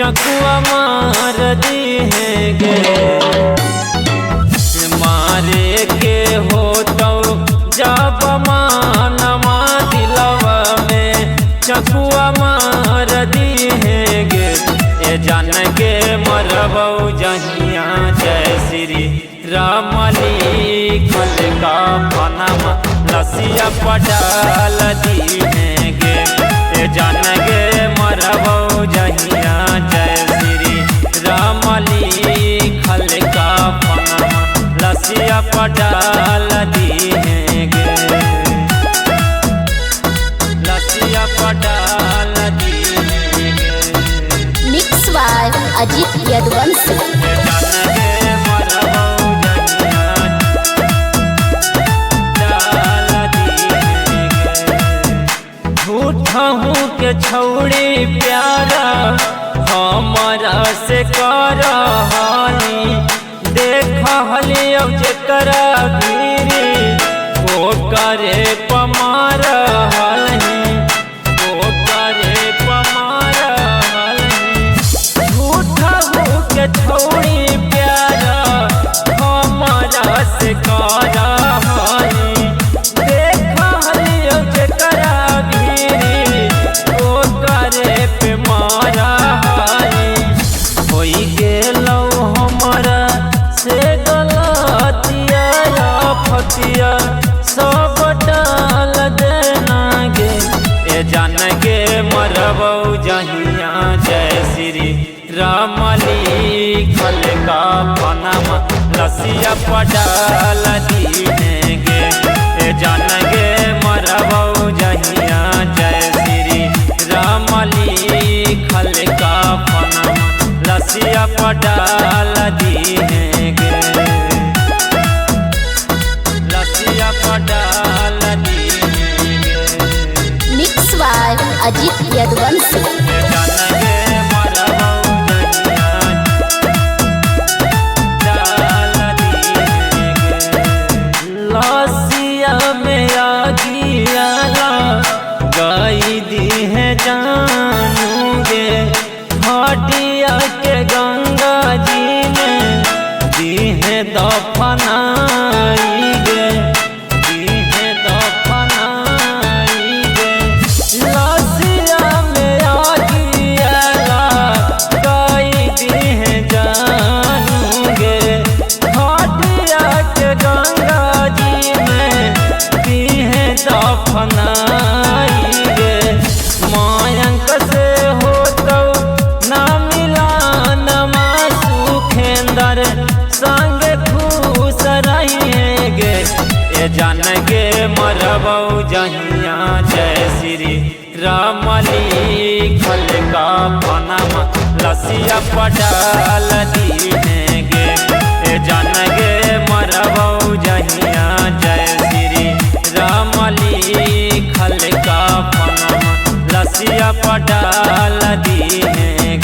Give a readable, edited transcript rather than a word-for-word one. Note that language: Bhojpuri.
चकुआ मार दिहेगे। मारे के हो तो जब मानमा दिलवा में चकुआ मार दिहेगे। ए जान के मरबौ जहिया जय श्री राम लिखल का पनमा लसिया पटाल दिहेगे। ए जान के मरबौ जहिया जय श्री राम लिखल का पनमा लसिया पटाल दिहेगे। लसिया पटाल दिहेगे। Mix by Ajit Yaduvanshi. झूठहू के छौड़ी प्यारा हमारा से करहानी। देखली अब जकरा भीरी वो करे पमार हलही। वो करे पमार हलही। झूठहू के छौड़ी प्यारा हमारा से करहानी। देखली अब जकरा भीरी वो करे पे मारा हानी। होई गेलौ हमारा से गलतिया फतिया सब डाल देना गे। ए जान के मरबौ जहिया जय श्री राम लिखल का पनमा लसिया पटाल दिहेगे। ए जान के मरबौ जहिया जय श्री राम लिखल का पनमा लसिया पटाल दिहेगे। लसिया पटाल दिहेगे। Mix by Ajit Yaduvanshi. लसिया में आगिया गाई दी है जानूगे। हटिया के गंगा जी ने दी है दफनाई गे। दी है दफनाई गे। लसिया में आगिया गाई दी है जानूगे। हटिया के गंगा जी में दी है दफनाई गे। मायंक से हो तो ना मिला नमा सुखेंदर संग खुश रहेंगे। ए जान के मरबौ जहिया जय श्री राम लिखल का पनमा लसिया पटाल दिहेगे। ए जान के मरबौ जहिया जय श्री राम लिखल का पनमा लसिया पटाल दिहेगे।